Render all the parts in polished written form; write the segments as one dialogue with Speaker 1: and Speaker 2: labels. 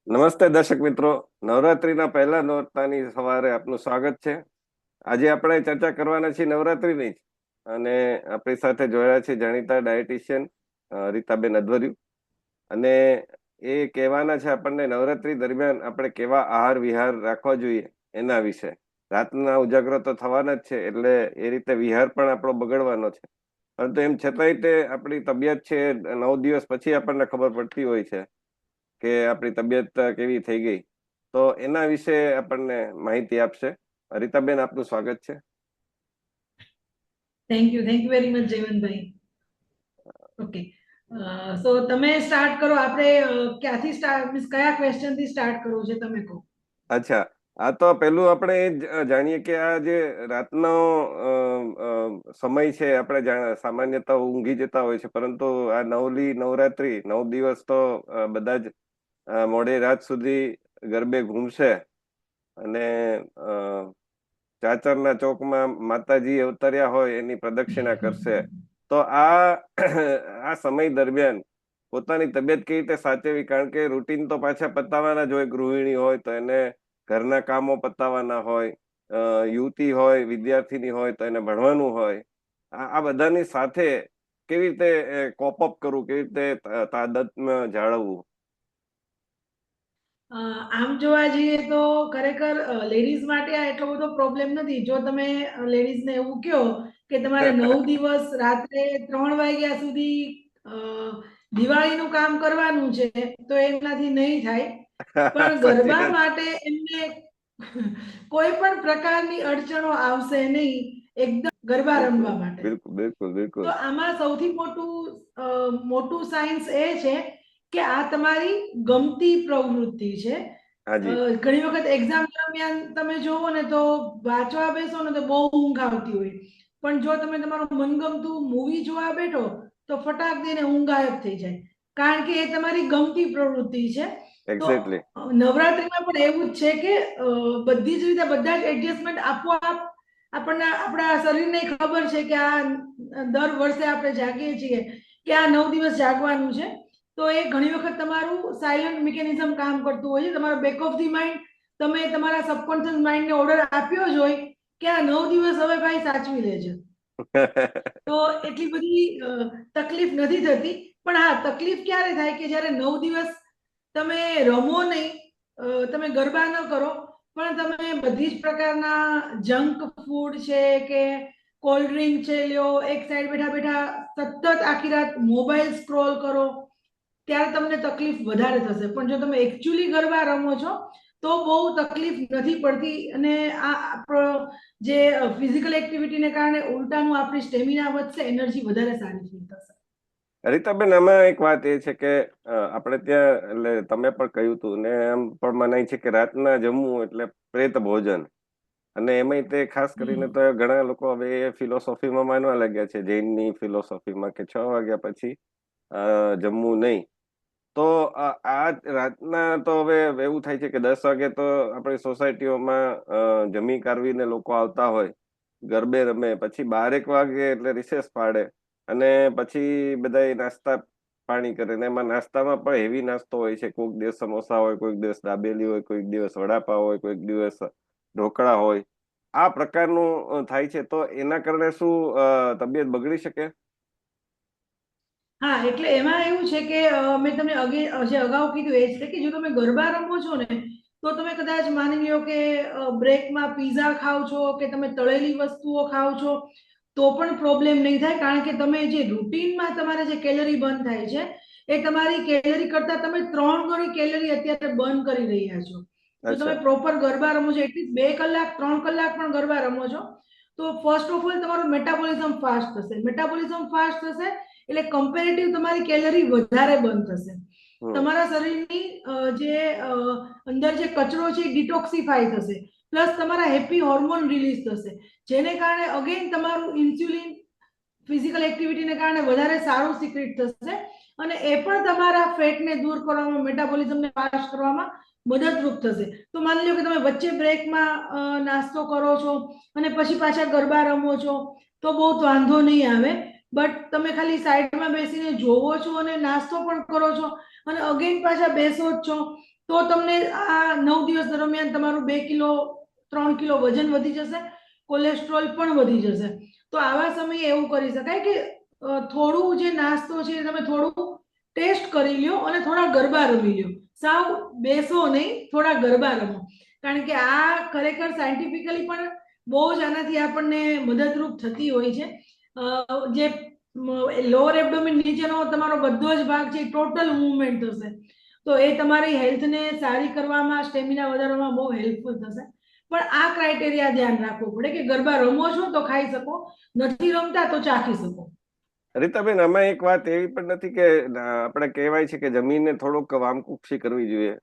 Speaker 1: નમસ્તે દર્શક મિત્રો, નવરાત્રીના પહેલા નોરતાની સવારે આપનું સ્વાગત છે. આજે આપણે ચર્ચા કરવાના છીએ નવરાત્રીની જ, અને આપણી સાથે જોડાયા છે જાણીતા ડાયટિશિયન રીતાબેન અધવર્યુ, અને એ કહેવાના છે આપણને નવરાત્રી દરમિયાન આપણે કેવા આહાર વિહાર રાખવા જોઈએ એના વિશે. રાતના ઉજાગરો તો થવાના જ છે, એટલે એ રીતે વિહાર પણ આપણો બગડવાનો છે. પરંતુ એમ છતાંય તે આપણી તબિયત છે 9 દિવસ પછી આપણને ખબર પડતી હોય છે કે આપણી તબિયત કેવી થઈ ગઈ. તો એના વિશે આપણને માહિતી આપશે રીતાબેન. આપનું સ્વાગત છે.
Speaker 2: Thank you very much Jayvantbhai. Okay, so તમે સ્ટાર્ટ કરો. આપણે ક્યાંથી સ્ટાર્ટ, મીન્સ કયા ક્વેશ્ચન થી સ્ટાર્ટ કરવું છે તમે કહો.
Speaker 1: અચ્છા, આ તો પેલું આપણે એ જ જાણીએ કે આ જે રાતનો સમય છે, આપણે સામાન્યતઃ ઊંઘી જતા હોય છે, પરંતુ આ નવરાત્રી 9 દિવસ તો બધા જ મોડી રાત સુધી ગરબે ઘૂમશે અને ચાચરના ચોકમાં માતાજી અવતર્યા હોય એની પ્રદક્ષિણા કરશે. તો આ સમય દરમિયાન પોતાની તબિયત કેવી રીતે સાચવવી? કારણ કે રૂટીન તો પાછા પતાવવાના જ હોય. ગૃહિણી હોય તો એને ઘરના કામો પતાવવાના હોય, યુવતી હોય, વિદ્યાર્થીની હોય તો એને ભણવાનું હોય. આ બધાની સાથે કેવી રીતે કોપઅપ કરવું, કેવી રીતે તાદાત્મ્ય જાળવવું?
Speaker 2: આમ જોવા જઈએ તો ખરેખર લેડીઝ માટે આ એટલો બધો પ્રોબ્લેમ નથી. જો તમે લેડીઝને એવું કહો કે તમારે 9 દિવસ રાત્રે 3 વાગ્યા સુધી દિવાળીનું કામ કરવાનું છે, તો એનાથી નહીં થાય. પણ
Speaker 1: સાચી
Speaker 2: ગરબા
Speaker 1: વાત.
Speaker 2: માટે એમને કોઈ પણ પ્રકારની અડચણો આવશે નહીં, એકદમ ગરબા
Speaker 1: બિલકુલ
Speaker 2: રમવા માટે.
Speaker 1: બિલકુલ બિલકુલ બિલકુલ.
Speaker 2: તો આમાં સૌથી મોટું સાયન્સ એ છે કે આ તમારી ગમતી પ્રવૃત્તિ છે.
Speaker 1: હાજી.
Speaker 2: ઘણી વખત એક્ઝામ દરમિયાન તમે જોવો ને તો વાંચવા બેસો ને તો બહુ ઊંઘ આવતી હોય, પણ જો તમે તમારું મનગમતું મૂવી જોવા બેઠો તો ફટાક દઈને ઊંઘ ગાયબ થઈ જાય, કારણ કે એ તમારી ગમતી પ્રવૃત્તિ છે. તો
Speaker 1: એક્ઝેક્ટલી.
Speaker 2: નવરાત્રીમાં પણ એવું જ છે કે બધી જ રીતે બધા જ એડજસ્ટમેન્ટ આપોઆપ આપણને, આપણા શરીરને ખબર છે કે આ દર વર્ષે આપણે જાગીએ છીએ કે આ 9 દિવસ જાગવાનું છે. તો એ ઘણી વખત તમારું સાયલન્ટ મિકેનિઝમ કામ કરતું હોય છે. તમારો બેક ઓફ ધી માઇન્ડ, તમે તમારા સબકોન્શિયસ માઇન્ડને ઓર્ડર આપ્યો જ હોય કે આ 9 દિવસ હવે ભાઈ સાચવી લેજે. તો એટલી બધી તકલીફ નથી થતી. પણ હા, તકલીફ ક્યારે થાય કે જ્યારે 9 દિવસ તમે રમો નહીં, તમે ગરબા ન કરો, પણ તમે બધી જ પ્રકારના જંક ફૂડ છે કે કોલ્ડ ડ્રિંક છે લ્યો, એક સાઈડ બેઠા બેઠા સતત આખી રાત મોબાઈલ સ્ક્રોલ કરો, ત્યારે તમને તકલીફ વધારે થશે. પણ જો તમે એકચ્યુઅલી ગરબા રમો છો તો બહુ તકલીફ નથી પડતી, અને આ આપણો જે ફિઝિકલ એક્ટિવિટીને કારણે ઉલટાનું આપણી સ્ટેમિના વધશે, એનર્જી વધારે સારી ફીલ થશે.
Speaker 1: રીતાબેન, આમાં એક વાત એ છે કે આપણે ત્યાં, એટલે તમે પણ કહ્યું હતું ને, એમ પણ મનાય છે કે રાતના જમવું એટલે પ્રેત ભોજન. અને એમાંય તે ખાસ કરીને તો ઘણા લોકો હવે એ ફિલોસોફીમાં માનવા લાગ્યા છે, જૈનની ફિલોસોફીમાં, કે 6 વાગ્યા પછી જમવું નહીં. તો આ રાતના તો હવે એવું થાય છે કે 10 વાગે તો આપણી સોસાયટીઓમાં જમી કારવીને લોકો આવતા હોય, ગરબે રમે, પછી 12 વાગે એટલે રિસેસ પાડે, અને પછી બધા નાસ્તા પાણી કરે. ને એમાં નાસ્તામાં પણ હેવી નાસ્તો હોય છે. કોઈક દિવસ સમોસા હોય, કોઈક દિવસ દાબેલી હોય, કોઈક દિવસ વડાપાવ હોય, કોઈક દિવસ ઢોકળા હોય. આ પ્રકારનું થાય છે. તો એના કારણે શું તબિયત બગડી શકે?
Speaker 2: હા, એટલે એમાં એવું છે કે મેં તમને જે અગાઉ કીધું એ છે કે જો તમે ગરબા રમો છો ને, તો તમે કદાચ માની લ્યો કે બ્રેકમાં પીઝા ખાવ છો કે તમે તળેલી વસ્તુઓ ખાવ છો, તો પણ પ્રોબ્લેમ નહીં થાય, કારણ કે તમે જે રૂટીનમાં તમારે જે કેલરી બર્ન થાય છે એ તમારી કેલરી કરતા તમે 3 ગણી કેલરી અત્યારે બર્ન કરી રહ્યા છો. જો તમે
Speaker 1: અચ્છા.
Speaker 2: પ્રોપર ગરબા રમો છો, એટલીસ્ટ 2 કલાક 3 કલાક પણ ગરબા રમો છો, તો ફર્સ્ટ ઓફ ઓલ તમારું મેટાબોલિઝમ ફાસ્ટ થશે. મેટાબોલિઝમ ફાસ્ટ થશે એટલે કમ્પેરેટિવ તમારી કેલરી વધારે બર્ન થશે.
Speaker 1: હમ.
Speaker 2: તમારા શરીરની જે અંદર જે કચરો છે એ ડિટોક્સિફાઈ થશે, પ્લસ તમારા હેપી હોર્મોન રિલીઝ થશે, જેને કારણે અગેન તમારું ઇન્સ્યુલિન ફિઝિકલ એક્ટિવિટીને કારણે વધારે સારું સિક્રેટ થશે, અને એ પણ તમારા ફેટને દૂર કરવામાં, મેટાબોલિઝમને ફાસ્ટ કરવામાં મદદરૂપ થશે. તો માની લો કે તમે વચ્ચે બ્રેકમાં નાસ્તો કરો છો અને પછી પાછા ગરબા રમો છો, તો બહુ વાંધો નહીં આવે. બટ તમે ખાલી સાઈડમાં બેસીને જોવો છો અને નાસ્તો પણ કરો છો અને અગેન પાછા બેસો જ છો, તો તમને આ 9 દિવસ દરમિયાન તમારું 2 કિલો 3 કિલો વજન વધી જશે, કોલેસ્ટ્રોલ પણ વધી જશે. તો આવા સમયે એવું કરી શકાય કે થોડું જે નાસ્તો છે તમે થોડું ટેસ્ટ કરી લ્યો અને થોડા ગરબા રમી લ્યો. સાવ બેસો નહીં, થોડા ગરબા રમો. કારણ કે આ ખરેખર સાયન્ટિફિકલી પણ બહુ જ આનાથી આપણને મદદરૂપ થતી હોય છે. જે લોઅર એબડોમિન નીચેનો તમારો બધો જ ભાગ છે ટોટલ મૂવમેન્ટ થશે, તો એ તમારી હેલ્થને સારી કરવામાં, સ્ટેમિના વધારવામાં બહુ હેલ્પફુલ થશે. પણ આ ક્રાઇટેરિયા ધ્યાન રાખવું પડે કે ગરબા રમો છો તો ખાઈ શકો, નથી રમતા તો ચાખી શકો.
Speaker 1: રીતાબેન, આમાં એક વાત એવી પણ નથી કે આપણે કહેવાય છે કે જમીનને થોડુંક વામકુક્ષી કરવી જોઈએ,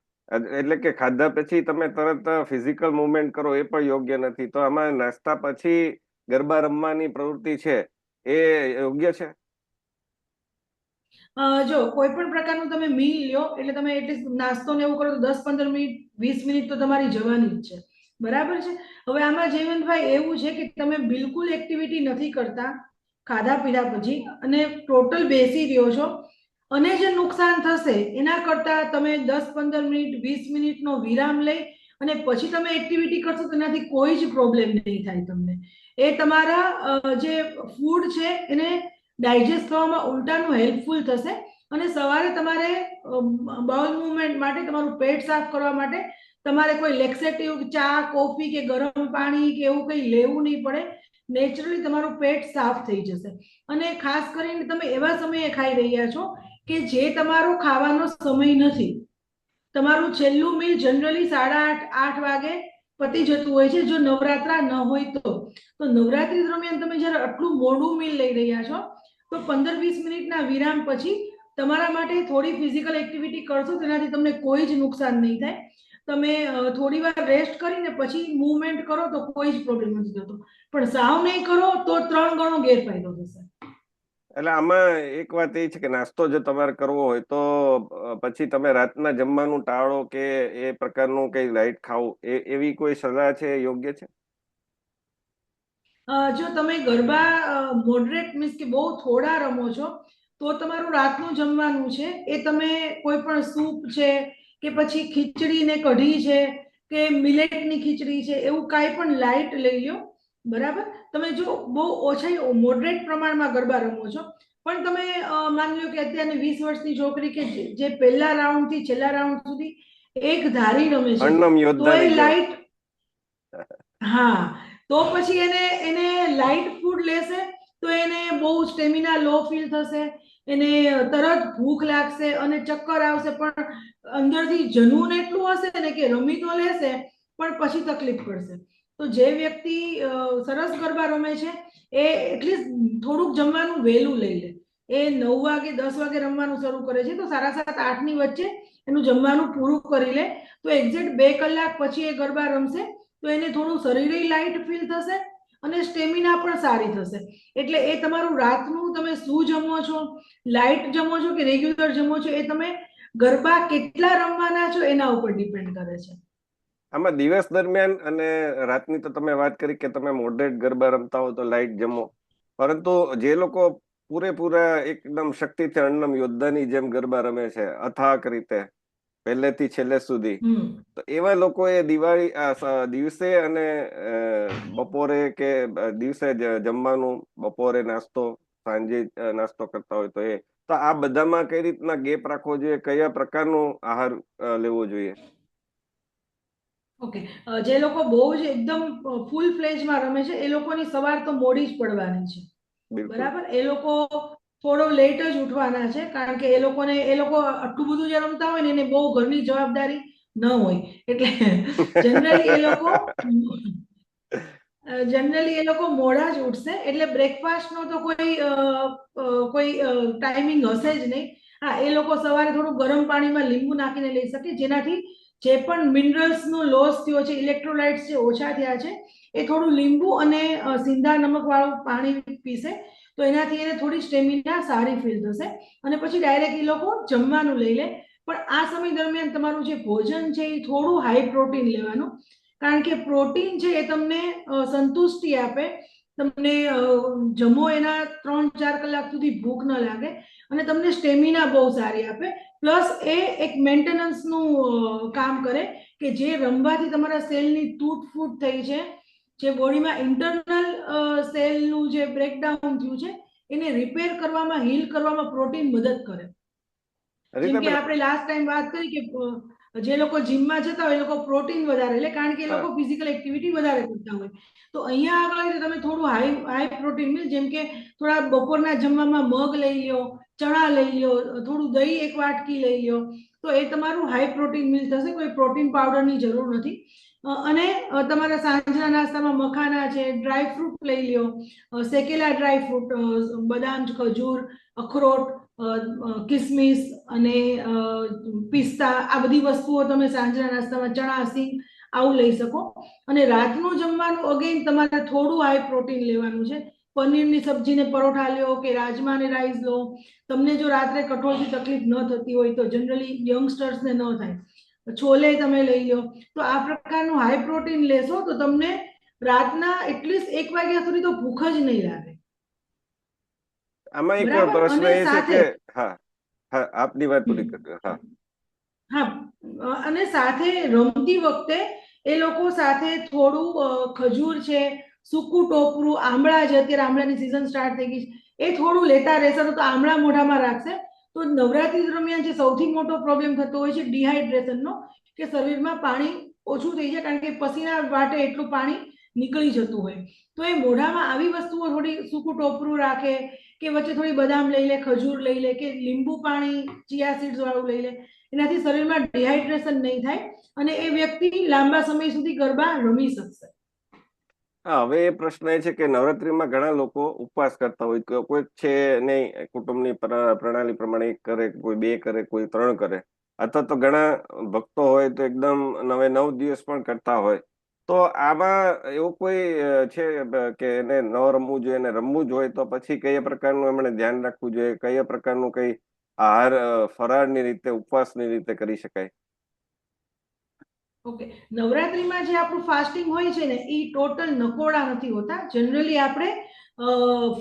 Speaker 1: એટલે કે ખાધા પછી તમે તરત ફિઝિકલ મુવમેન્ટ કરો એ પણ યોગ્ય નથી. તો આમાં નાસ્તા પછી ગરબા રમવાની પ્રવૃત્તિ છે એ યોગ્ય છે?
Speaker 2: જો કોઈ પણ પ્રકારનું તમે મીલ લ્યો એટલે તમે એટલીસ્ટ નાસ્તો ને એવું કરો તો 10-15 મિનિટ 20 મિનિટ તો તમારી જવાની જ છે, બરાબર છે. હવે આમાં જયવંતભાઈ એવું છે કે તમે બિલકુલ એક્ટિવિટી નથી કરતા ખાધા પીધા પછી અને ટોટલ બેસી રહ્યો છો, અને જે નુકસાન થશે એના કરતા તમે 10-15 મિનિટ 20 મિનિટનો વિરામ લઈ અને પછી તમે એક્ટિવિટી કરશો તો એનાથી કોઈ જ પ્રોબ્લેમ નહીં થાય તમને. એ તમારા જે ફૂડ છે એને ડાયજેસ્ટ થવામાં ઉલટાનું હેલ્પફુલ થશે. અને સવારે તમારે બાઉલ મૂવમેન્ટ માટે, તમારું પેટ સાફ કરવા માટે તમારે કોઈ લેક્સેટિવ ચા, કોફી કે ગરમ પાણી કે એવું કંઈ લેવું નહીં પડે. નેચરલી તમારું પેટ સાફ થઈ જશે. અને ખાસ કરીને તમે એવા સમયે ખાઈ રહ્યા છો કે જે તમારો ખાવાનો સમય નથી. તમારું છેલ્લું મીલ જનરલી 8:30-8 વાગે પતી જતું હોય છે, જો નવરાત્રા ન હોય તો નવરાત્રી દરમિયાન તમે જ્યારે આટલું મોડું મીલ લઈ રહ્યા છો તો 15-20 મિનિટના વિરામ પછી તમારા માટે થોડી ફિઝિકલ એક્ટિવિટી કરશો, તેનાથી તમને કોઈ જ નુકસાન નહીં થાય. તમે થોડી વાર રેસ્ટ કરીને પછી મૂવમેન્ટ કરો તો કોઈ જ પ્રોબ્લેમ નથી થતો, પણ સાવ નહીં કરો તો 3 ગણો ગેરફાયદો થશે.
Speaker 1: એટલે આમાં એક વાત એ છે કે નાસ્તો જો તમારે કરવો હોય તો પછી તમે રાતના જમવાનું ટાળો કે એ પ્રકારનું કઈ લાઈટ ખાવું, એવી કોઈ સલાહ છે, યોગ્ય છે?
Speaker 2: જો તમે ગરબા મોડરેટ મીન્સ કે બહુ થોડા રમો છો તો તમારું રાતનું જમવાનું છે એ તમે કોઈ પણ સૂપ છે કે પછી ખીચડી ને કઢી છે કે મિલેટની ખીચડી છે એવું કાંઈ પણ લાઈટ લઈ લો, બરાબર. તમે જો બહુ ઓછા મોડરેટ પ્રમાણમાં ગરબા રમો છો, પણ તમે માની લો કે અત્યારની 20 વર્ષની છોકરી કે જે પહેલા રાઉન્ડ થી છેલ્લા રાઉન્ડ સુધી એક ધારી રમે છે
Speaker 1: અન્નમ
Speaker 2: તો એ
Speaker 1: યોદ્ધાની જેમ.
Speaker 2: લાઈટ, હા, તો પછી એને લાઈટ ફૂડ લેશે તો એને બહુ સ્ટેમિના લો ફીલ થશે, એને તરત ભૂખ લાગશે અને ચક્કર આવશે. પણ અંદરથી જનૂન એટલું હશે ને કે રમી તો લેશે પણ પછી તકલીફ પડશે. તો જે વ્યક્તિ સરસ ગરબા રમે છે એ એટલીસ્ટ થોડુંક જમવાનું વહેલું લઈ લે. એ 9 વાગે 10 વાગે રમવાનું શરૂ કરે છે તો 7:30-8 ની વચ્ચે એનું જમવાનું પૂરું કરી લે તો એક્ઝેક્ટ 2 કલાક પછી એ ગરબા રમશે તો એને થોડું શરીરે લાઈટ ફીલ થશે અને સ્ટેમિના પણ સારી થશે. એટલે એ તમારું રાતનું તમે શું જમો છો, લાઈટ જમો છો કે રેગ્યુલર જમો છો, એ તમે ગરબા કેટલા રમવાના છો એના ઉપર ડિપેન્ડ કરે છે.
Speaker 1: આમાં દિવસ દરમિયાન અને રાતની તો તમે વાત કરી કે તમે મોડરેટ ગરબા રમતા હો તો લાઈટ જમો, પરંતુ જે લોકો પૂરેપૂરા એકદમ શક્તિથી અન્નમ યોદ્ધાની જેમ ગરબા રમે છે અથાક રીતે પહેલેથી છેલ્લે સુધી, તો એવા લોકોએ દિવાળી દિવસે અને બપોરે કે દિવસે જમવાનું, બપોરે નાસ્તો, સાંજે નાસ્તો કરતા હોય તો આ બધામાં કઈ રીતના ગેપ રાખવો જોઈએ, કયા પ્રકારનો આહાર લેવો જોઈએ?
Speaker 2: ઓકે, જે લોકો બહુ જ એકદમ ફૂલ ફ્લેજમાં રમે છે એ લોકોની સવાર તો મોડી જ પડવાની છે,
Speaker 1: બિલકુલ.
Speaker 2: બરાબર. એ લોકો થોડો લેટ જ ઉઠવાના છે કારણ કે એ લોકો આટલું બધું જે રમતા હોય ને એને બહુ ઘરની જવાબદારી ન હોય, એટલે જનરલી એ લોકો મોડા જ ઉઠશે. એટલે બ્રેકફાસ્ટનો તો કોઈ ટાઈમિંગ હશે જ નહીં. હા, એ લોકો સવારે થોડું ગરમ પાણીમાં લીંબુ નાખીને લઈ શકે, જેનાથી જે પણ મિનરલ્સનો લોસ થયો છે, ઇલેક્ટ્રોલાઇટ્સ જે ઓછા થયા છે, એ થોડું લીંબુ અને સિંધા નમક વાળું પાણી પીશે તો એનાથી એને થોડી સ્ટેમિના સારી ફીલ થશે અને પછી ડાયરેક્ટ એ લોકો જમવાનું લઈ લે. પણ આ સમય દરમિયાન તમારું જે ભોજન છે એ થોડું હાઈ પ્રોટીન લેવાનું, કારણ કે પ્રોટીન છે એ તમને સંતુષ્ટિ આપે, તમને જમો એના 3-4 કલાક સુધી ભૂખ ન લાગે અને તમને સ્ટેમિના બહુ સારી આપે. પ્લસ એ એક મેન્ટેનન્સનું કામ કરે કે જે રમવાથી તમારા સેલની તૂટફૂટ થઈ છે, જે બોડીમાં ઇન્ટરનલ સેલનું જે બ્રેકડાઉન થયું છે એને રિપેર કરવામાં, હીલ કરવામાં પ્રોટીન મદદ કરે. જેમ કે
Speaker 1: રીટાબેન,
Speaker 2: આપણે લાસ્ટ ટાઈમ વાત કરી કે જે લોકો જીમમાં જતા હોય એ લોકો પ્રોટીન વધારે લે, કારણ કે એ લોકો ફિઝિકલ એક્ટિવિટી વધારે કરતા હોય. તો અહીંયા આગળ તમે થોડું હાઈ પ્રોટીન મિલ, જેમ કે થોડા બપોરના જમવામાં મગ લઈ લ્યો, ચણા લઈ લ્યો, થોડું દહીં 1 વાટકી લઈ લ્યો, તો એ તમારું હાઈ પ્રોટીન મિલ થશે. કોઈ પ્રોટીન પાવડરની જરૂર નથી. અને તમારા સાંજના નાસ્તામાં મખાના છે, ડ્રાય ફ્રૂટ લઈ લ્યો, શેકેલા ડ્રાય ફ્રૂટ, બદામ, ખજૂર, અખરોટ, કિસમિસ અને પિસ્તા, આ બધી વસ્તુઓ તમે સાંજના નાસ્તામાં, ચણા, સિંગ આવું લઈ શકો. અને રાતનું જમવાનું અગેન તમારે થોડું હાઈ પ્રોટીન લેવાનું છે. પનીરની સબ્જી ને પરોઠા લ્યો કે રાજમા ને રાઈસ લો. તમને જો રાત્રે કઠોળથી તકલીફ ન થતી હોય તો, જનરલી યંગસ્ટર્સને ન થાય, છોલે તમે લઈ લો. તો આ પ્રકારનું હાઈ પ્રોટીન લેશો તો તમને રાતના એટલીસ્ટ 1 વાગ્યા સુધી તો ભૂખ જ નહીં લાગે.
Speaker 1: આમાં એક
Speaker 2: બરાબર.
Speaker 1: પ્રશ્ન
Speaker 2: અને
Speaker 1: એ છે
Speaker 2: સાથે
Speaker 1: કે હા, હા, આપની વાત પૂરી કરજો. હા,
Speaker 2: હા, અને સાથે રમતી વખતે એ લોકો સાથે થોડું ખજૂર છે, સૂકું ટોપરું, આમળા છે, અત્યારે આમળાની સિઝન સ્ટાર્ટ થઈ ગઈ છે, એ થોડું લેતા રહેશે તો આમળા મોઢામાં રાખશે. તો નવરાત્રી દરમિયાન જે સૌથી મોટો પ્રોબ્લેમ થતો હોય છે ડિહાઇડ્રેશનનો, કે શરીરમાં પાણી ઓછું થઈ જાય, કારણ કે પસીના વાટે એટલું પાણી નીકળી જતું હોય. તો એ મોઢામાં આવી વસ્તુઓ, થોડી સૂકું ટોપરું રાખે, કે વચ્ચે થોડી બદામ લઈ લે, ખજૂર લઈ લે, કે લીંબુ પાણી ચિયા સીડ્સ વાળું લઈ લે, એનાથી શરીરમાં ડિહાઇડ્રેશન નહીં થાય અને એ વ્યક્તિ લાંબા સમય સુધી ગરબા રમી શકશે.
Speaker 1: હા, હવે એ પ્રશ્ન એ છે કે નવરાત્રીમાં ઘણા લોકો ઉપવાસ કરતા હોય, કોઈ છે નહીં, કુટુંબની પ્રણાલી પ્રમાણે 1 કરે, કોઈ 2 કરે, કોઈ 3 કરે, અથવા તો ઘણા ભક્તો હોય તો એકદમ 9 દિવસ પણ કરતા હોય. તો આમાં એવું કોઈ છે કે એને ન રમવું જોઈએ, એને રમવું જ હોય તો પછી કયા પ્રકારનું એમણે ધ્યાન રાખવું જોઈએ, કયા પ્રકારનું કઈ આહાર ફરાળની રીતે, ઉપવાસની રીતે કરી શકાય?
Speaker 2: ઓકે, નવરાત્રીમાં જે આપણું ફાસ્ટિંગ હોય છે ને, એ ટોટલ નકોડા નથી હોતા. જનરલી આપણે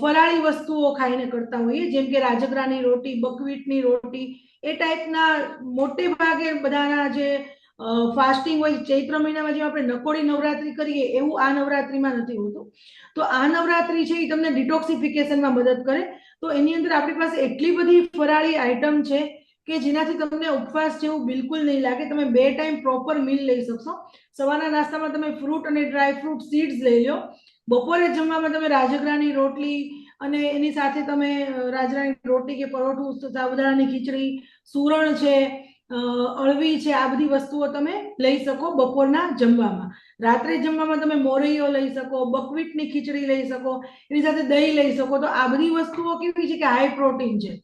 Speaker 2: ફરાળી વસ્તુઓ ખાઈને કરતા હોઈએ, જેમ કે રાજગરાની રોટી, બકવીટની રોટી, એ ટાઈપના મોટે ભાગે બધાના જે ફાસ્ટિંગ હોય. ચૈત્ર મહિનામાં જેમ આપણે નકોડી નવરાત્રી કરીએ એવું આ નવરાત્રીમાં નથી હોતું. તો આ નવરાત્રી છે એ તમને ડિટોક્સિફિકેશનમાં મદદ કરે. તો એની અંદર આપણી પાસે એટલી બધી ફરાળી આઈટમ છે કે જેનાથી તમને ઉપવાસ જેવું બિલકુલ નહીં લાગે. તમે 2 ટાઈમ પ્રોપર મીલ લઈ શકશો. સવારના નાસ્તામાં તમે ફ્રૂટ અને ડ્રાય ફ્રૂટ સીડ્સ લઈ લો. બપોરે જમવામાં તમે રાજગરાની રોટલી અને એની સાથે તમે રાજગરાની રોટલી કે પરોઠું, સાબુદાણાની ખીચડી, સુરણ છે, અળવી છે, આ બધી વસ્તુઓ તમે લઈ શકો બપોરના જમવામાં. રાત્રે જમવામાં તમે મોરૈયો લઈ શકો, બકવીટની ખીચડી લઈ શકો, એની સાથે દહીં લઈ શકો. તો આ બધી વસ્તુઓ કેવી છે કે હાઈ પ્રોટીન છે.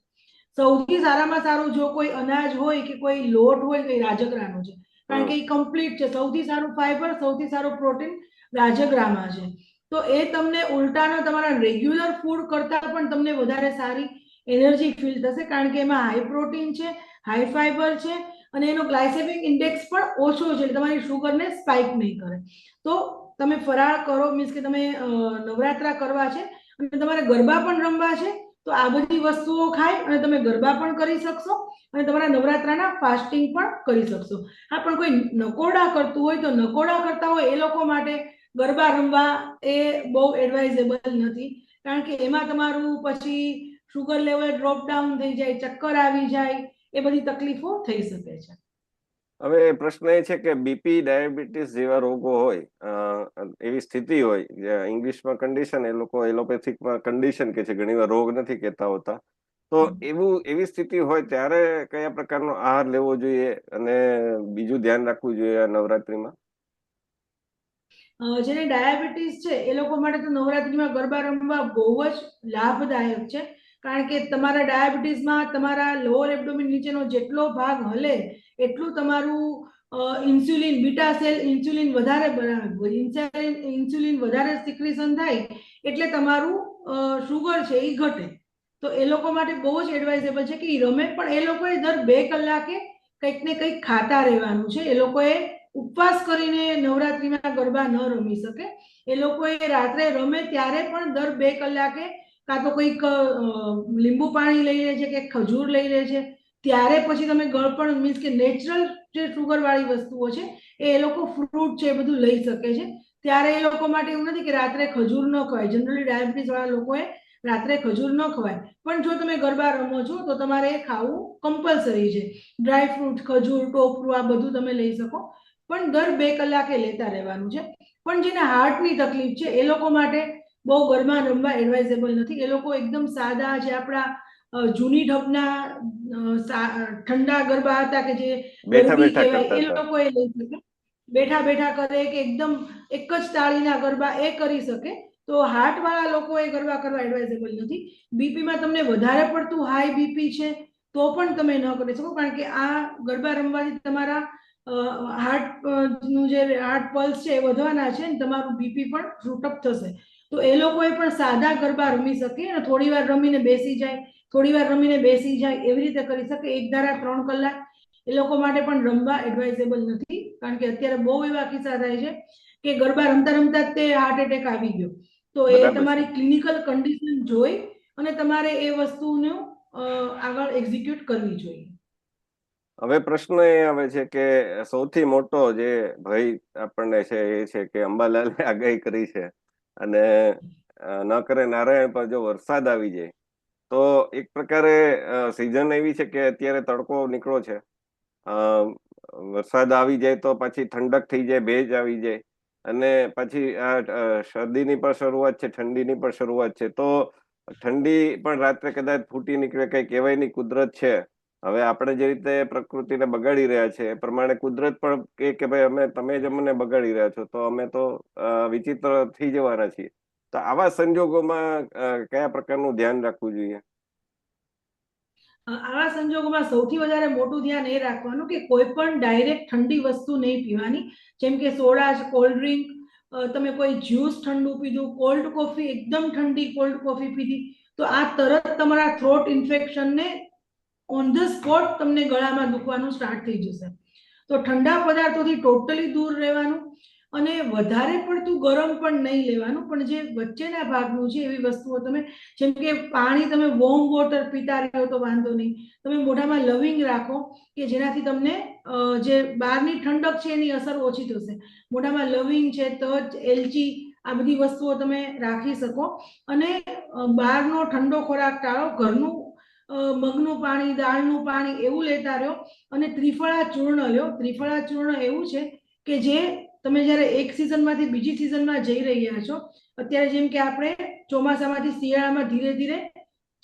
Speaker 2: સૌથી સારામાં સારું જો કોઈ અનાજ હોય કે કોઈ લોટ હોય તો એ રાજગરાનો છે, કારણ કે એ કમ્પ્લીટ છે. સૌથી સારું ફાઈબર, સૌથી સારું પ્રોટીન રાજગરામાં છે. તો એ તમને ઉલટાનો તમારા રેગ્યુલર ફૂડ કરતા પણ તમને વધારે સારી એનર્જી ફીલ થશે, કારણ કે એમાં હાઈ પ્રોટીન છે, હાઈ ફાઈબર છે અને એનો ગ્લાયસેમિક ઇન્ડેક્સ પણ ઓછો છે, એટલે તમારી શુગરને સ્પાઇક નહીં કરે. તો તમે ફરાળ કરો, મીન્સ કે તમે નવરાત્રા કરવા છે અને તમારે ગરબા પણ રમવા છે, તો આ બધી વસ્તુઓ ખાઈ અને તમે ગરબા પણ કરી શકશો અને તમારા નવરાત્રાના ફાસ્ટિંગ પણ કરી શકશો. હા, પણ કોઈ નકોડા કરતું હોય તો નકોડા કરતા હોય એ લોકો માટે ગરબા રમવા એ બહુ એડવાઇઝેબલ નથી, કારણ કે એમાં તમારું પછી શુગર લેવલ ડ્રોપ ડાઉન થઈ જાય, ચક્કર આવી જાય, એ બધી તકલીફો થઈ શકે છે.
Speaker 1: હવે પ્રશ્ન એ છે કે બીપી, ડાયાબિટીસ જેવા રોગો હોય, એવી સ્થિતિ હોય, ઇંગ્લિશમાં કન્ડિશન, એ લોકો એલોપેથિકમાં કન્ડિશન કે છે, ઘણીવાર રોગ નથી કહેતા હોતા. તો એવી સ્થિતિ હોય ત્યારે કયા પ્રકારનો આહાર લેવો જોઈએ અને બીજું ધ્યાન રાખવું જોઈએ આ નવરાત્રીમાં?
Speaker 2: જેને ડાયાબિટીસ છે એ લોકો માટે તો નવરાત્રીમાં ગરબા રમવા બહુ જ લાભદાયક છે, કારણ કે તમારા ડાયાબિટીસમાં તમારા લોઅર એબ્ડોમિન નીચેનો જેટલો ભાગ હલે એટલું તમારું ઇન્સ્યુલિન, બીટા સેલ ઇન્સ્યુલિન વધારે બનાવે, ઇન્સ્યુલિન વધારે સિક્રિશન થાય એટલે તમારું શુગર છે એ ઘટે. તો એ લોકો માટે બહુ જ એડવાઇઝેબલ છે કે એ રમે, પણ એ લોકોએ દર 2 કલાકે કંઈક ને કંઈક ખાતા રહેવાનું છે. એ લોકોએ ઉપવાસ કરીને નવરાત્રીમાં ગરબા ન રમી શકે. એ લોકોએ રાત્રે રમે ત્યારે પણ દર 2 કલાકે કાં તો કોઈક લીંબુ પાણી લઈ લે છે કે ખજૂર લઈ લે છે, ત્યારે પછી તમે ગળપણ મીન્સ કે નેચરલ જે સુગર વાળી વસ્તુઓ છે એ લોકો ફ્રૂટ છે એ બધું લઈ શકે છે. ત્યારે એ લોકો માટે એવું નથી કે રાત્રે ખજૂર ન ખવાય. જનરલી ડાયાબિટીસ વાળા લોકોએ રાત્રે ખજૂર ન ખવાય, પણ જો તમે ગરબા રમો છો તો તમારે ખાવું કમ્પલસરી છે. ડ્રાય ફ્રૂટ, ખજૂર, ટોપરું આ બધું તમે લઈ શકો, પણ દર 2 કલાકે લેતા રહેવાનું છે. પણ જેને હાર્ટની તકલીફ છે એ લોકો માટે બહુ ગરબા રમવા એડવાઇઝેબલ નથી. એ લોકો એકદમ સાદા જે આપણા જૂની ઢબના ઠંડા ગરબા હતા કે જે
Speaker 1: બેઠા
Speaker 2: ગરબી
Speaker 1: બેઠા
Speaker 2: કહેવાય,
Speaker 1: કરતા
Speaker 2: એ
Speaker 1: હતા.
Speaker 2: લોકો એ લઈ શકે. બેઠા બેઠા કરે કે એકદમ એક જ તાળીના ગરબા એ કરી શકે. તો હાર્ટ વાળા લોકો એ ગરબા કરવા એડવાઇઝેબલ નથી. બીપીમાં તમને વધારે પડતું હાઈ બીપી છે તો પણ તમે ન કરી શકો, કારણ કે આ ગરબા રમવાથી તમારા હાર્ટ નું જે હાર્ટ પલ્સ છે એ વધવાના છે, તમારું બીપી પણ શૂટઅપ થશે. તો એ લોકોએ પણ સાદા ગરબા રમી શકે અને થોડી વાર રમીને બેસી જાય, થોડી વાર રમીને બેસી જાય, એવી રીતે કરી શકે. એક ધારા 3 કલાક એ લોકો માટે પણ રમવા એડવાઇઝેબલ નથી, કારણ કે અત્યારે બહુ એવા કિસ્સા થાય છે કે ગરબા રમતા રમતા તે હાર્ટ એટેક આવી ગયો. તો એ
Speaker 1: બરાબર છે.
Speaker 2: તમારી ક્લિનિકલ કન્ડિશન જોઈ અને તમારે એ વસ્તુનું આગળ એક્ઝિક્યુટ કરવી જોઈએ.
Speaker 1: હવે પ્રશ્ન એ આવે છે કે સૌથી મોટો જે ભય આપણને છે એ છે કે અંબાલાલે આગાહી કરી છે અને ન કરે નારાયણ, પર જો વરસાદ આવી જાય તો એક પ્રકારે સિઝન એવી છે કે અત્યારે તડકો નીકળો છે, વરસાદ આવી જાય તો પછી ઠંડક થઈ જાય, ભેજ આવી જાય અને પછી આ શરદીની પણ શરૂઆત છે, ઠંડીની પણ શરૂઆત છે. તો ઠંડી પણ રાત્રે કદાચ ફૂટી નીકળે, કઈ કહેવાય નહીં, કુદરત છે. હવે આપણે જે રીતે પ્રકૃતિને બગાડી રહ્યા છે એ પ્રમાણે કુદરત પણ કે ભાઈ તમે જ અમને બગાડી રહ્યા છો, તો અમે તો વિચિત્ર થઈ જવાના છીએ. તો આવા સંજોગોમાં કયા પ્રકારનું ધ્યાન રાખવું જોઈએ?
Speaker 2: આવા સંજોગોમાં સૌથી વધારે મોટું ધ્યાન એ રાખવાનું કે કોઈ પણ ડાયરેક્ટ ઠંડી વસ્તુ નહીં પીવાની, જેમ કે સોડા, કોલ્ડ ડ્રિંક, તમે કોઈ જ્યુસ ઠંડુ પીધું, કોલ્ડ કોફી, એકદમ ઠંડી કોલ્ડ કોફી પીધી તો આ તરત તમારા થ્રોટ ઇન્ફેક્શનને ઓન ધ સ્પોટ તમને ગળામાં દુખવાનું સ્ટાર્ટ થઈ જશે. તો ઠંડા પદાર્થોથી ટોટલી દૂર રહેવાનું અને વધારે પડતું ગરમ પણ નહીં લેવાનું, પણ જે વચ્ચેના ભાગનું છે એવી વસ્તુઓ તમે, જેમ કે પાણી તમે વોર્મ વોટર પીતા રહ્યો તો વાંધો નહીં, તમે મોઢામાં લવિંગ રાખો કે જેનાથી તમને જે બહારની ઠંડક છે એની અસર ઓછી થશે. મોઢામાં લવિંગ છે, તજ, એલચી આ બધી વસ્તુઓ તમે રાખી શકો અને બહારનો ઠંડો ખોરાક ટાળો. ઘરનું મગનું પાણી, દાળનું પાણી એવું લેતા રહ્યો અને ત્રિફળા ચૂર્ણ લ્યો. ત્રિફળા ચૂર્ણ એવું છે કે જે તમે જ્યારે એક સિઝનમાંથી બીજી સિઝનમાં જઈ રહ્યા છો, અત્યારે જેમ કે આપણે ચોમાસામાંથી શિયાળામાં ધીરે ધીરે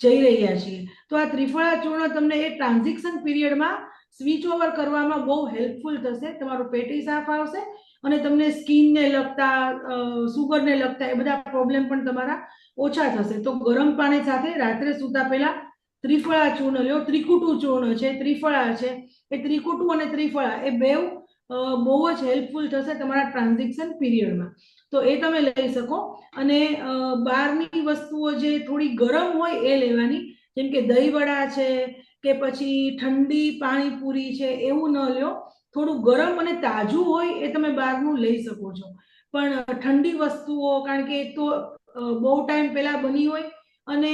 Speaker 2: જઈ રહ્યા છીએ, તો આ ત્રિફળા ચૂર્ણ તમને એ ટ્રાન્ઝિશન પીરિયડમાં સ્વિચ ઓવર કરવામાં બહુ હેલ્પફુલ થશે. તમારું પેટી સાફ આવશે અને તમને સ્કિનને લગતા, સુગરને લગતા એ બધા પ્રોબ્લેમ પણ તમારા ઓછા થશે. તો ગરમ પાણી સાથે રાત્રે સૂતા પહેલા ત્રિફળા ચૂર્ણ લ્યો. ત્રિકુટુ ચૂર્ણ છે, ત્રિફળા છે, એ ત્રિકુટુ અને ત્રિફળા એ બેવ બહુ જ હેલ્પફુલ થશે તમારા ટ્રાન્ઝિશન પીરિયડમાં. તો એ તમે લઈ શકો. અને બહારની વસ્તુઓ જે થોડી ગરમ હોય એ લેવાની, જેમ કે દહીંવડા છે કે પછી ઠંડી પાણીપુરી છે, એવું ન લ્યો. થોડું ગરમ અને તાજું હોય એ તમે બહારનું લઈ શકો છો, પણ ઠંડી વસ્તુઓ, કારણ કે એક તો બહુ ટાઈમ પહેલા બની હોય અને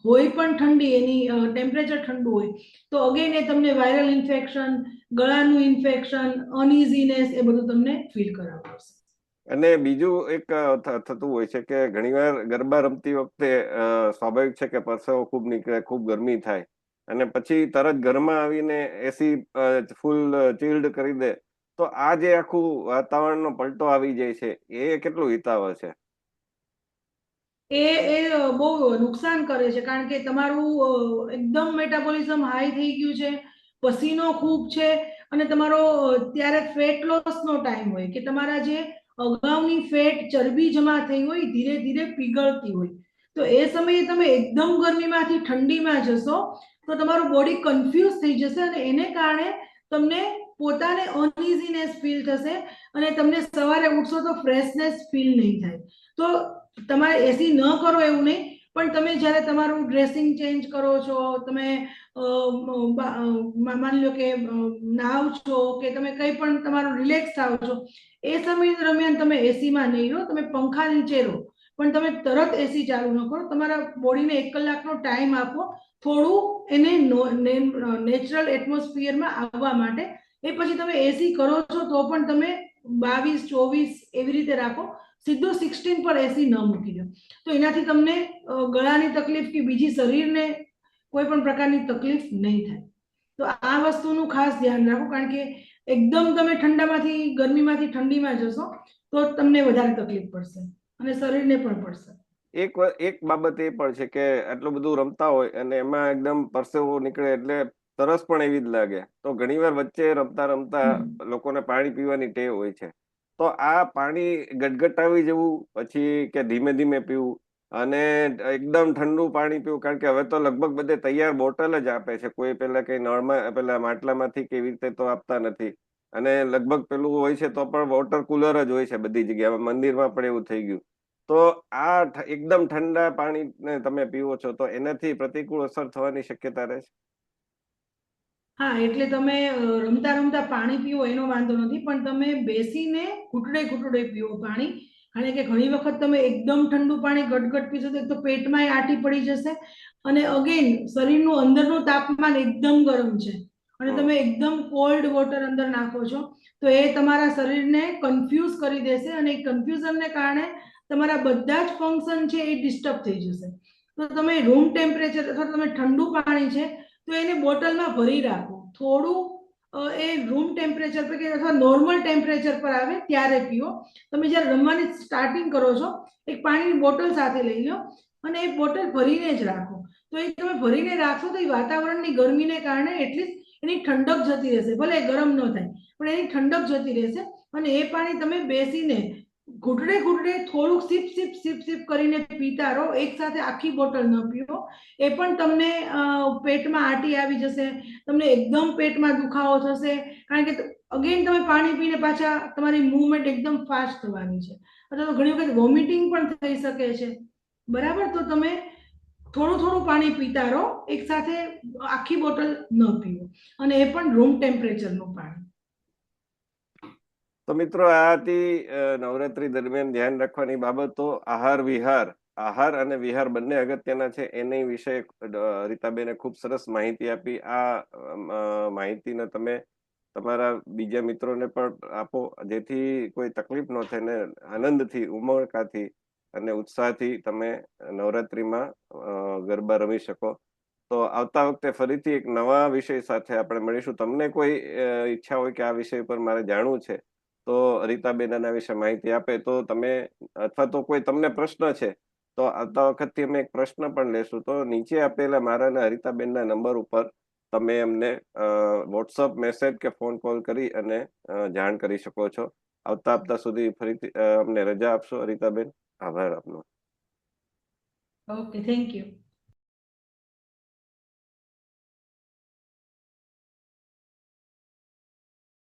Speaker 2: હોય પણ ઠંડી, એની ટેમ્પરેચર ઠંડુ હોય, તો અગેન એ તમને વાયરલ ઇન્ફેક્શન, ગળાનું ઇન્ફેક્શન, અનઇઝીનેસ એ બધું તમને ફીલ કરાવશે.
Speaker 1: અને બીજું એક થતું હોય છે કે ઘણીવાર ગરબા રમતી વખતે સ્વાભાવિક છે કે પરસેવો ખૂબ નીકળે, ખૂબ ગરમી થાય અને પછી તરત ઘરમાં આવીને એસી ફૂલ ચીલ્ડ કરી દે, તો આ જે આખું વાતાવરણનો પલટો આવી જાય છે એ કેટલું હિતાવહ છે?
Speaker 2: એ બહુ નુકસાન કરે છે, કારણ કે તમારું એકદમ મેટાબોલિઝમ હાઈ થઈ ગયું છે, પસીનો ખૂબ છે અને તમારો ત્યારે ફેટ લોસનો ટાઈમ હોય કે તમારા જે અગાઉની ફેટ, ચરબી જમા થઈ હોય ધીરે ધીરે પીગળતી હોય. તો એ સમયે તમે એકદમ ગરમીમાંથી ઠંડીમાં જશો તો તમારું બોડી કન્ફ્યુઝ થઈ જશે અને એને કારણે તમને પોતાને અનઇઝીનેસ ફીલ થશે અને તમને સવારે ઉઠશો તો ફ્રેશનેસ ફીલ નહીં થાય. તો તમારે એસી ન કરો એવું નહીં, પણ તમે જ્યારે તમારું ડ્રેસિંગ ચેન્જ કરો છો, તમે માની લો કે નાવ છો કે તમે કંઈ પણ તમારું રિલેક્સ થાવ છો, એ સમય દરમિયાન તમે એસીમાં નહીં રહો, તમે પંખા નીચે રહો, પણ તમે તરત એસી ચાલુ ન કરો. તમારા બોડીને 1 કલાકનો ટાઈમ આપો, થોડું એને નેચરલ એટમોસ્ફિયરમાં આવવા માટે. એ પછી તમે એસી કરો છો તો પણ તમે 22-24 એવી રીતે રાખો, સીધું 16 પર એસી ન મૂકી દો. તો એનાથી તમને ગળાની તકલીફ કે બીજી શરીરને કોઈ પણ પ્રકારની તકલીફ નહીં થાય. તો આ વસ્તુનું ખાસ ધ્યાન રાખો, કારણ કે એકદમ તમે ઠંડામાંથી ગરમીમાંથી ઠંડીમાં જશો તો તમને વધારે તકલીફ પડશે અને શરીરને પણ પડશે.
Speaker 1: એક બાબત એ પણ છે કે આટલું બધું રમતા હોય અને એમાં એકદમ પરસેવો નીકળે એટલે તરસ પણ એવી જ લાગે. તો ઘણીવાર વચ્ચે રમતા રમતા લોકોને પાણી પીવાની ટેવ હોય છે. તો આ પાણી ગટગટાવી જવું પછી કે ધીમે ધીમે પીવું અને એકદમ ઠંડુ પાણી પીવું, કારણ કે હવે તો લગભગ બધે તૈયાર બોટલ જ આપે છે. કોઈ પેલા કઈ નળમાં પેલા માટલામાંથી કેવી રીતે તો આપતા નથી. અને લગભગ પેલું હોય છે તો પણ વોટર કુલર જ હોય છે બધી જગ્યાએ. મંદિરમાં પણ એવું થઈ ગયું. તો આ એકદમ ઠંડા પાણીને તમે પીવો છો તો એનાથી પ્રતિકૂળ અસર થવાની શક્યતા રહે છે?
Speaker 2: હા, એટલે તમે રમતા રમતા પાણી પીવો એનો વાંધો નથી, પણ તમે બેસીને ઘૂંટડે ઘૂંટડે પીવો પાણી. કારણ કે ઘણી વખત તમે એકદમ ઠંડુ પાણી ગટગટ પીશો તો પેટમાં આટી પડી જશે, અને અગેન શરીરનું અંદરનું તાપમાન એકદમ ગરમ છે અને તમે એકદમ કોલ્ડ વોટર અંદર નાખો છો તો એ તમારા શરીરને કન્ફ્યુઝ કરી દેશે, અને એ કન્ફ્યુઝનને કારણે તમારા બધા જ ફંક્શન છે એ ડિસ્ટર્બ થઈ જશે. તો તમે રૂમ ટેમ્પરેચર અથવા તમે ઠંડુ પાણી છે તો એને બોટલમાં ભરી રાખો. થોડું એ રૂમ ટેમ્પરેચર પર કે અથવા નોર્મલ ટેમ્પરેચર પર આવે ત્યારે પીઓ. તમે જ્યારે રમવાની સ્ટાર્ટિંગ કરો છો એક પાણીની બોટલ સાથે લઈ લો અને એ બોટલ ભરીને જ રાખો. તો એ તમે ભરીને રાખશો તો એ વાતાવરણની ગરમીને કારણે એટલીસ્ટ એની ઠંડક જતી રહેશે. ભલે ગરમ ન થાય પણ એની ઠંડક જતી રહેશે, અને એ પાણી તમે બેસીને ઘૂંટડે ઘૂંટડે થોડુંક સીપ સીપ સીપ સીપ કરીને પીતા રહો. એક સાથે આખી બોટલ ન પીવો. એ પણ તમને પેટમાં આટી આવી જશે, તમને એકદમ પેટમાં દુખાવો થશે, કારણ કે અગેન તમે પાણી પીને પાછા તમારી મૂવમેન્ટ એકદમ ફાસ્ટ થવાની છે, અથવા તો ઘણી વખત વોમિટિંગ પણ થઈ શકે છે. બરાબર? તો તમે થોડું થોડું પાણી પીતા રહો, એક સાથે આખી બોટલ ન પીવો, અને એ પણ રૂમ ટેમ્પરેચરનું પાણી.
Speaker 1: તો મિત્રો, આ હતી નવરાત્રી દરમિયાન ધ્યાન રાખવાની બાબતો. આહાર અને વિહાર બંને અગત્યના છે. એની વિશે રીતાબેને ખૂબ સરસ માહિતી આપી. આ માહિતીને તમે તમારા બીજા મિત્રોને પણ આપો, જેથી કોઈ તકલીફ ન થાય ને આનંદથી, ઉમળકાથી અને ઉત્સાહથી તમે નવરાત્રીમાં ગરબા રમી શકો. તો આવતા વખતે ફરીથી એક નવા વિષય સાથે આપણે મળીશું. તમને કોઈ ઈચ્છા હોય કે આ વિષય પર મારે જાણવું છે તો રીતાબેન આના વિશે માહિતી આપે તો તમે, અથવા તો કોઈ તમને પ્રશ્ન છે તો આવતા વખતથી અમે એક પ્રશ્ન પણ લેશું. તો નીચે આપેલા મારા અને હરિતાબેનના નંબર ઉપર તમે અમને વોટ્સઅપ મેસેજ કે ફોન કોલ કરી અને જાણ કરી શકો છો. આવતા હપ્તા સુધી ફરીથી અમને રજા આપશો હરિતાબેન? આભાર આપનો.
Speaker 2: Okay, thank you.